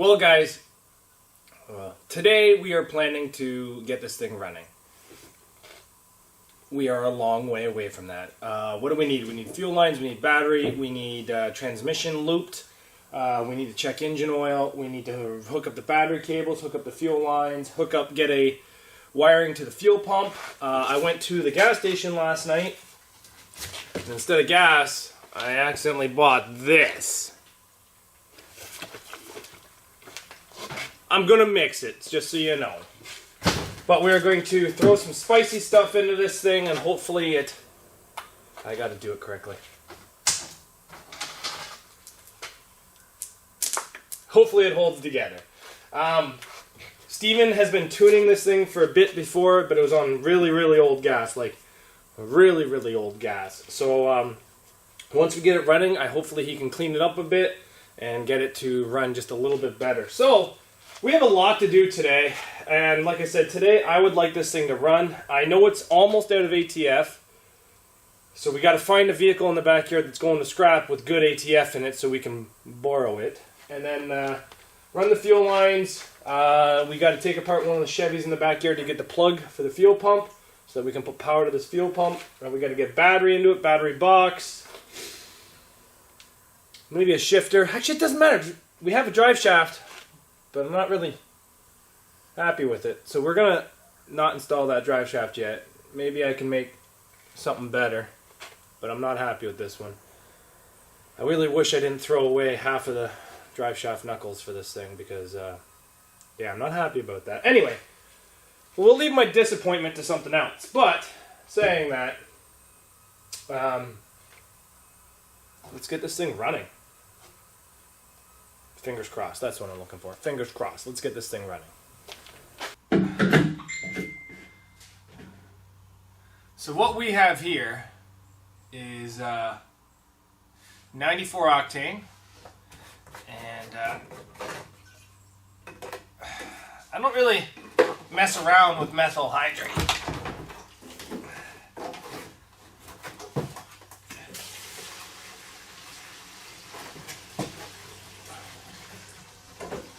Well, guys, today we are planning to get this thing running. We are a long way away from that. What do we need? We need fuel lines, we need battery, we need transmission looped, we need to check engine oil, we need to hook up the battery cables, hook up the fuel lines, get a wiring to the fuel pump. I went to the gas station last night, and instead of gas, I accidentally bought this. I'm gonna mix it, just so you know. But we're going to throw some spicy stuff into this thing, and hopefully I gotta do it correctly. Hopefully it holds together. Steven has been tuning this thing for a bit before, but it was on really, really old gas, like really, really old gas. So once we get it running, hopefully he can clean it up a bit and get it to run just a little bit better. So we have a lot to do today, and like I said, today I would like this thing to run. I know it's almost out of ATF, so we got to find a vehicle in the backyard that's going to scrap with good ATF in it so we can borrow it. And then run the fuel lines. We got to take apart one of the Chevys in the backyard to get the plug for the fuel pump so that we can put power to this fuel pump. And we got to get battery into it, battery box. Maybe a shifter. Actually, it doesn't matter. We have a drive shaft, but I'm not really happy with it. So we're going to not install that drive shaft yet. Maybe I can make something better, but I'm not happy with this one. I really wish I didn't throw away half of the drive shaft knuckles for this thing because, yeah, I'm not happy about that. Anyway, we'll leave my disappointment to something else. But, saying that, let's get this thing running. Fingers crossed, that's what I'm looking for. Fingers crossed, let's get this thing running. So what we have here is 94 octane. And I don't really mess around with methyl hydrate.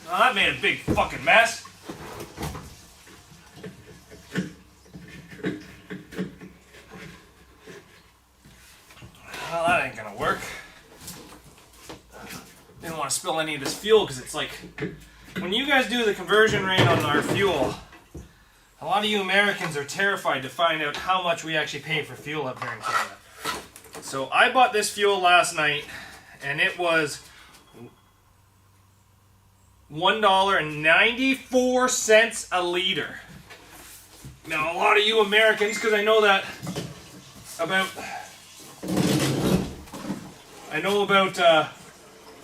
Well, that made a big fucking mess. Well, that ain't gonna work. Didn't want to spill any of this fuel because it's like, when you guys do the conversion rate on our fuel, a lot of you Americans are terrified to find out how much we actually pay for fuel up here in Canada. So I bought this fuel last night, and it was $1.94 a liter. Now a lot of you Americans, because I know about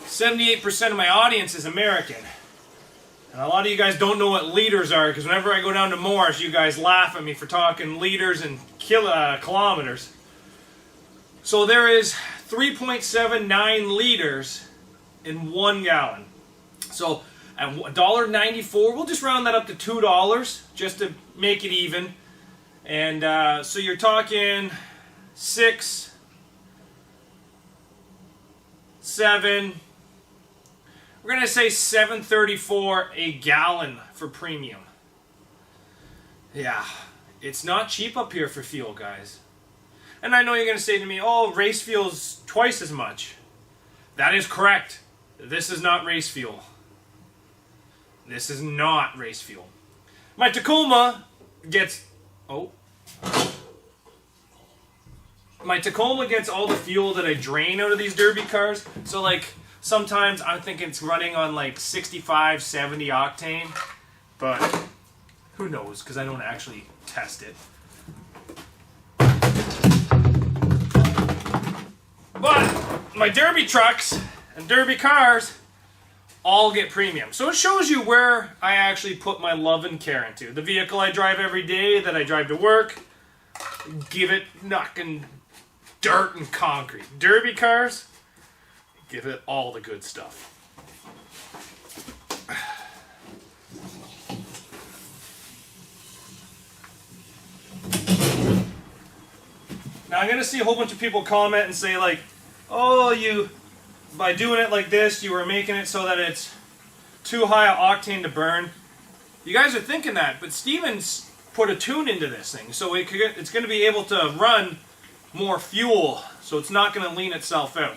78% of my audience is American. And a lot of you guys don't know what liters are, because whenever I go down to Morris, you guys laugh at me for talking liters and kilometers. So there is 3.79 liters in 1 gallon. So at $1.94, we'll just round that up to $2 just to make it even. And so you're talking 6, 7... We're going to say $7.34 a gallon for premium. Yeah, it's not cheap up here for fuel, guys. And I know you're going to say to me, oh, race fuel's twice as much. That is correct. This is not race fuel. This is not race fuel. My Tacoma gets... My Tacoma gets all the fuel that I drain out of these derby cars. So, like, sometimes I think it's running on like 65, 70 octane, but who knows, because I don't actually test it. But my derby trucks and derby cars all get premium. So it shows you where I actually put my love and care into. The vehicle I drive every day, that I drive to work, give it knocking dirt and concrete. Derby cars, give it all the good stuff. Now I'm going to see a whole bunch of people comment and say like, oh, by doing it like this, you were making it so that it's too high an octane to burn. You guys are thinking that, but Steven's put a tune into this thing, so it's going to be able to run more fuel, so it's not going to lean itself out.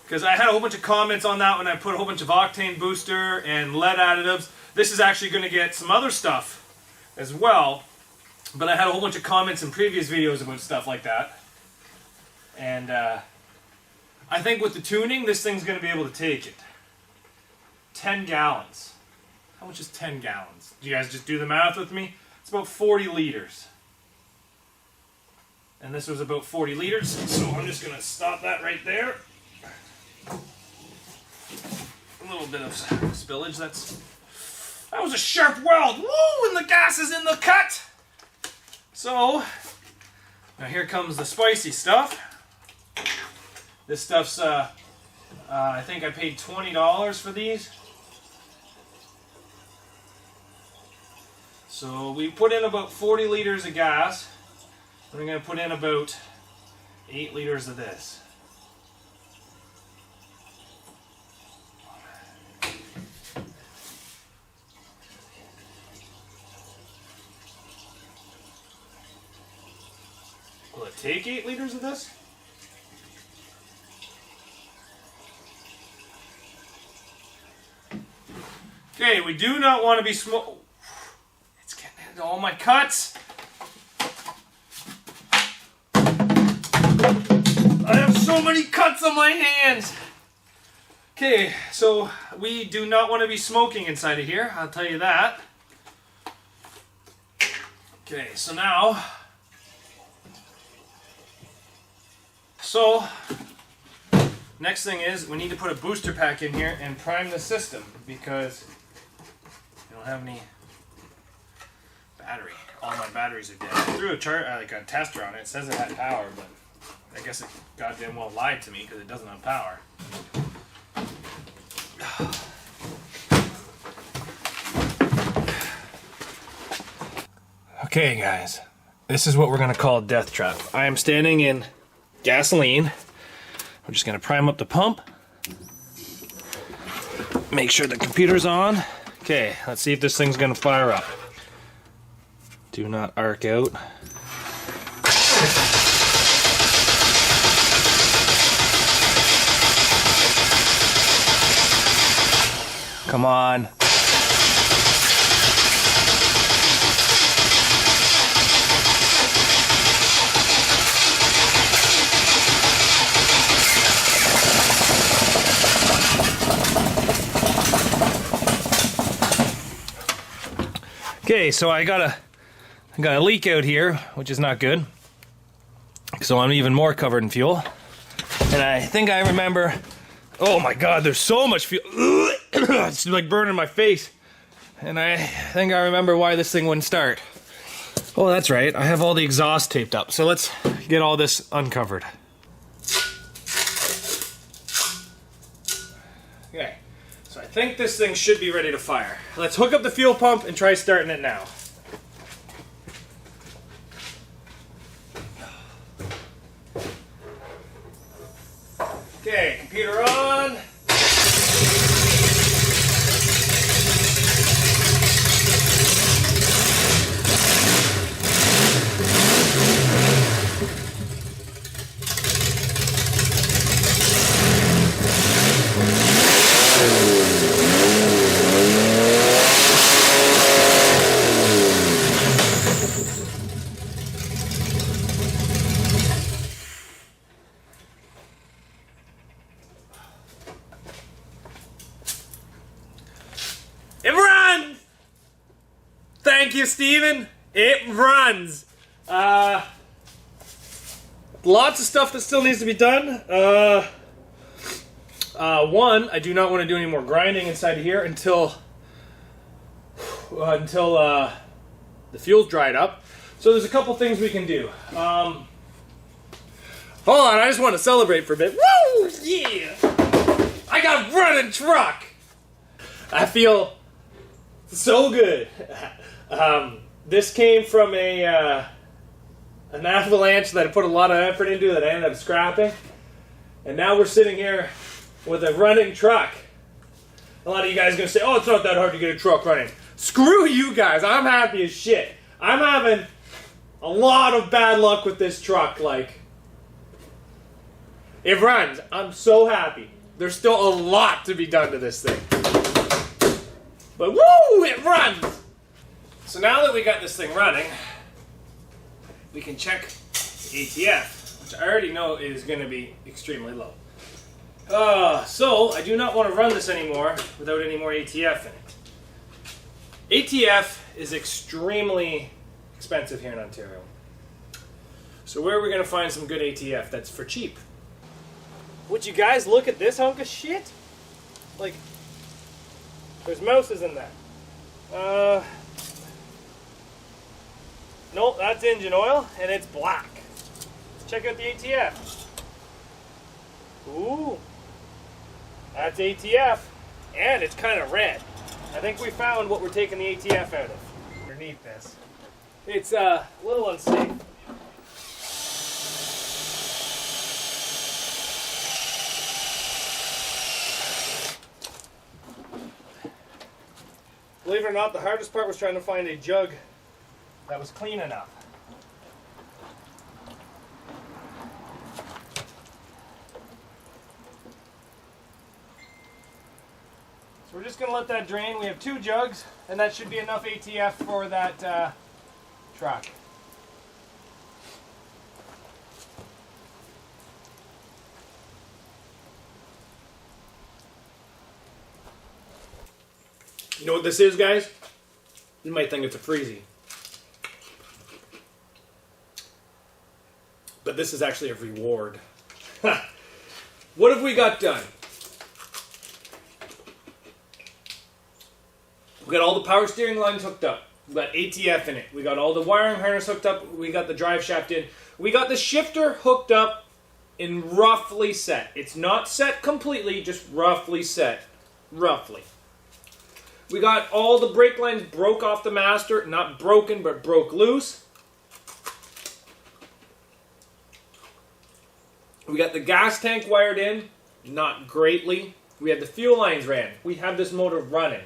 Because I had a whole bunch of comments on that when I put a whole bunch of octane booster and lead additives. This is actually going to get some other stuff as well, but I had a whole bunch of comments in previous videos about stuff like that. And I think with the tuning, this thing's going to be able to take it. 10 gallons. How much is 10 gallons? Do you guys just do the math with me? It's about 40 liters. And this was about 40 liters, so I'm just going to stop that right there. A little bit of spillage. That was a sharp weld. Woo! And the gas is in the cut. So now here comes the spicy stuff. This stuff's I think I paid $20 for these. So we put in about 40 liters of gas. We're going to put in about 8 liters of this. Will it take 8 liters of this? Okay, we do not want to be It's getting into all my cuts. I have so many cuts on my hands. Okay, so we do not want to be smoking inside of here, I'll tell you that. Okay, so now, next thing is we need to put a booster pack in here and prime the system because I don't have any battery. All my batteries are dead. I threw a tester on it. It says it had power, but I guess it goddamn well lied to me because it doesn't have power. Okay, guys. This is what we're going to call a death trap. I am standing in gasoline. We're just going to prime up the pump. Make sure the computer's on. Okay, let's see if this thing's going to fire up. Do not arc out. Come on. Okay, so I got a leak out here, which is not good. So I'm even more covered in fuel. And I think I remember, oh my god, there's so much fuel. It's like burning my face. And I think I remember why this thing wouldn't start. Oh, that's right, I have all the exhaust taped up. So let's get all this uncovered. Okay. So I think this thing should be ready to fire. Let's hook up the fuel pump and try starting it now. Okay, computer on. It runs! Thank you, Steven. It runs. Lots of stuff that still needs to be done. One, I do not want to do any more grinding inside of here until the fuel's dried up. So there's a couple things we can do. Hold on, I just want to celebrate for a bit. Woo! Yeah! I got a running truck! I feel so good. This came from an avalanche that I put a lot of effort into that I ended up scrapping. And now we're sitting here with a running truck. A lot of you guys are going to say, oh, it's not that hard to get a truck running. Screw you guys. I'm happy as shit. I'm having a lot of bad luck with this truck. Like, it runs. I'm so happy. There's still a lot to be done to this thing. But woo, it runs. So now that we got this thing running, we can check ATF, which I already know is going to be extremely low. So I do not want to run this anymore without any more ATF in it. ATF is extremely expensive here in Ontario. So where are we going to find some good ATF that's for cheap? Would you guys look at this hunk of shit? Like, there's mouses in that. Nope, that's engine oil, and it's black. Check out the ATF. Ooh. That's ATF, and it's kind of red. I think we found what we're taking the ATF out of. Underneath this. It's a little unsafe. Believe it or not, the hardest part was trying to find a jug that was clean enough. So we're just going to let that drain. We have 2 jugs, and that should be enough ATF for that truck. You know what this is, guys? You might think it's a freezy. But this is actually a reward. What have we got done? We got all the power steering lines hooked up. We got ATF in it. We got all the wiring harness hooked up. We got the drive shaft in. We got the shifter hooked up and roughly set. It's not set completely, just roughly set. Roughly. We got all the brake lines broke off the master. Not broken, but broke loose. We got the gas tank wired in. Not greatly. We had the fuel lines ran. We have this motor running.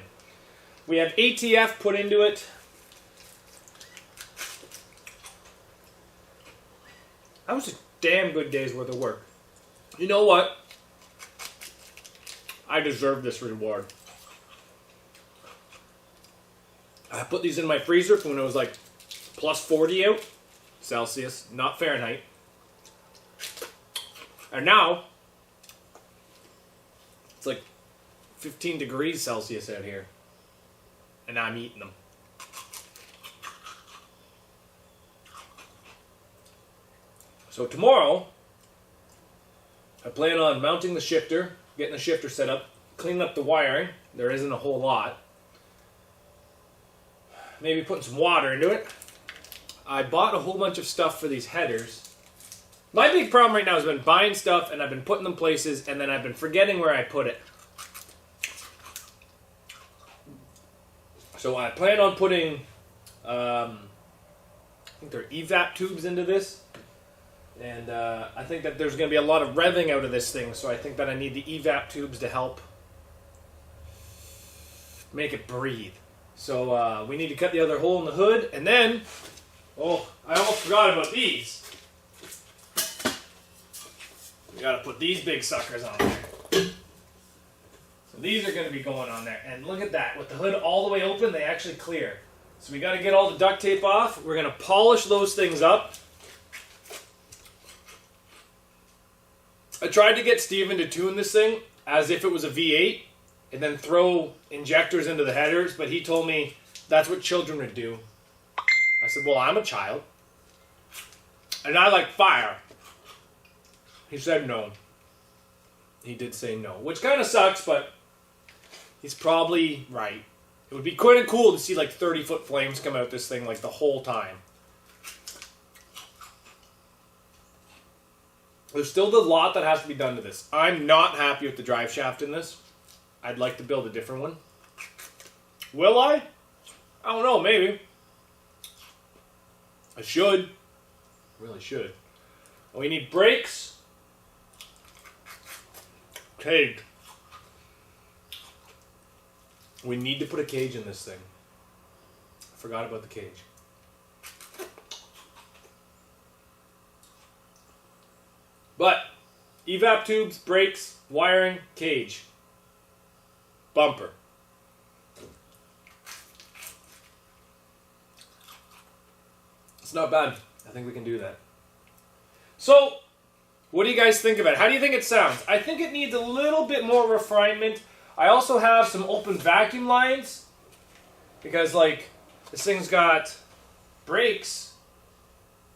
We have ATF put into it. That was a damn good day's worth of work. You know what? I deserve this reward. I put these in my freezer from when it was like plus 40 out. Celsius, not Fahrenheit. And now, it's like 15 degrees Celsius out here. And I'm eating them. So tomorrow, I plan on mounting the shifter, getting the shifter set up, cleaning up the wiring. There isn't a whole lot. Maybe putting some water into it. I bought a whole bunch of stuff for these headers. My big problem right now has been buying stuff and I've been putting them places and then I've been forgetting where I put it. So I plan on putting, I think they're evap tubes into this. And I think that there's going to be a lot of revving out of this thing. So I think that I need the evap tubes to help make it breathe. So we need to cut the other hole in the hood. And then, oh, I almost forgot about these. We got to put these big suckers on there. So these are going to be going on there. And look at that. With the hood all the way open, they actually clear. So we got to get all the duct tape off. We're going to polish those things up. I tried to get Steven to tune this thing as if it was a V8 and then throw injectors into the headers, but he told me that's what children would do. I said, well, I'm a child. And I like fire. He said no. He did say no, which kind of sucks, but he's probably right. It would be kind of cool to see like 30-foot flames come out this thing like the whole time. There's still a lot that has to be done to this. I'm not happy with the drive shaft in this. I'd like to build a different one. Will I? I don't know, maybe. I should. Really should. We need brakes. Tagged. We need to put a cage in this thing. I forgot about the cage. But evap tubes, brakes, wiring, cage, bumper. It's not bad. I think we can do that. So, what do you guys think of it? How do you think it sounds? I think it needs a little bit more refinement. I also have some open vacuum lines because, like, this thing's got brakes,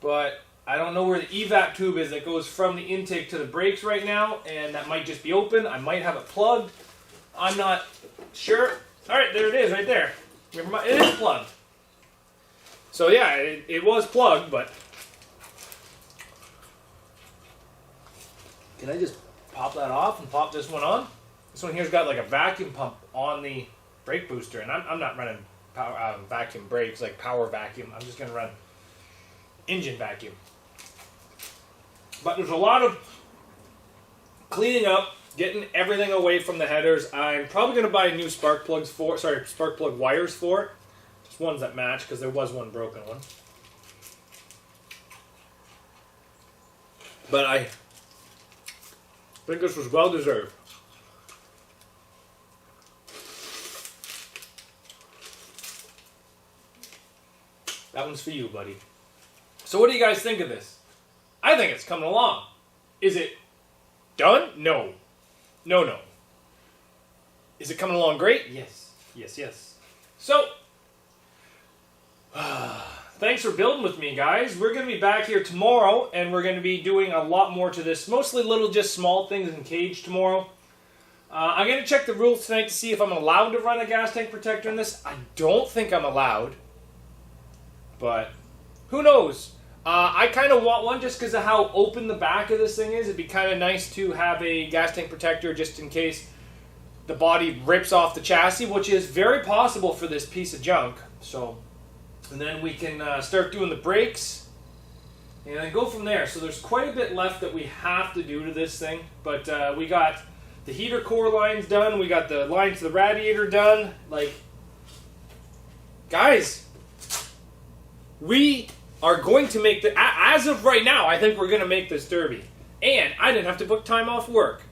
but I don't know where the evap tube is that goes from the intake to the brakes right now, and that might just be open. I might have it plugged. I'm not sure. All right, there it is right there. Never mind. It is plugged. So yeah, it was plugged, but can I just pop that off and pop this one on? This one here's got like a vacuum pump on the brake booster, and I'm not running power, vacuum brakes, like power vacuum. I'm just going to run engine vacuum. But there's a lot of cleaning up, getting everything away from the headers. I'm probably going to buy new spark plug wires for it. Just ones that match, because there was one broken one. But I think this was well deserved. That one's for you, buddy. So what do you guys think of this? I think it's coming along. Is it done? No. No. Is it coming along great? Yes. Yes. So, thanks for building with me, guys. We're going to be back here tomorrow, and we're going to be doing a lot more to this. Mostly little, just small things in cage tomorrow. I'm going to check the rules tonight to see if I'm allowed to run a gas tank protector in this. I don't think I'm allowed, but who knows? I kind of want one just because of how open the back of this thing is. It'd be kind of nice to have a gas tank protector just in case the body rips off the chassis, which is very possible for this piece of junk. So, and then we can start doing the brakes and then go from there. So there's quite a bit left that we have to do to this thing, but we got the heater core lines done. We got the line to the radiator done. Like, guys, we are going to make the, as of right now, I think we're going to make this derby. And I didn't have to book time off work.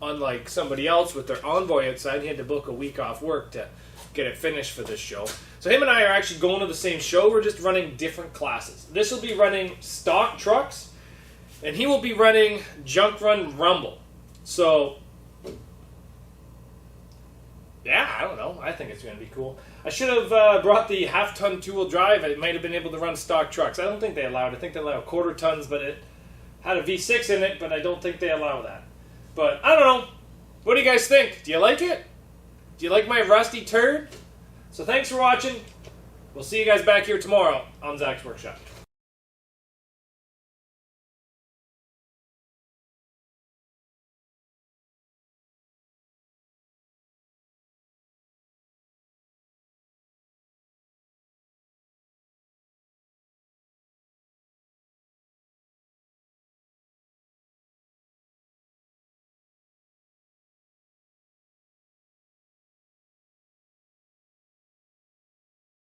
Unlike somebody else with their envoy outside, he had to book a week off work to get it finished for this show. So him and I are actually going to the same show. We're just running different classes. This will be running stock trucks, and he will be running junk run rumble. So, yeah, I don't know. I think it's going to be cool. I should have brought the half-ton two-wheel drive. I might have been able to run stock trucks. I don't think they allowed. I think they allow quarter tons, but it had a V6 in it, but I don't think they allow that. But I don't know. What do you guys think? Do you like it? Do you like my rusty turd? So thanks for watching. We'll see you guys back here tomorrow on Zach's Workshop.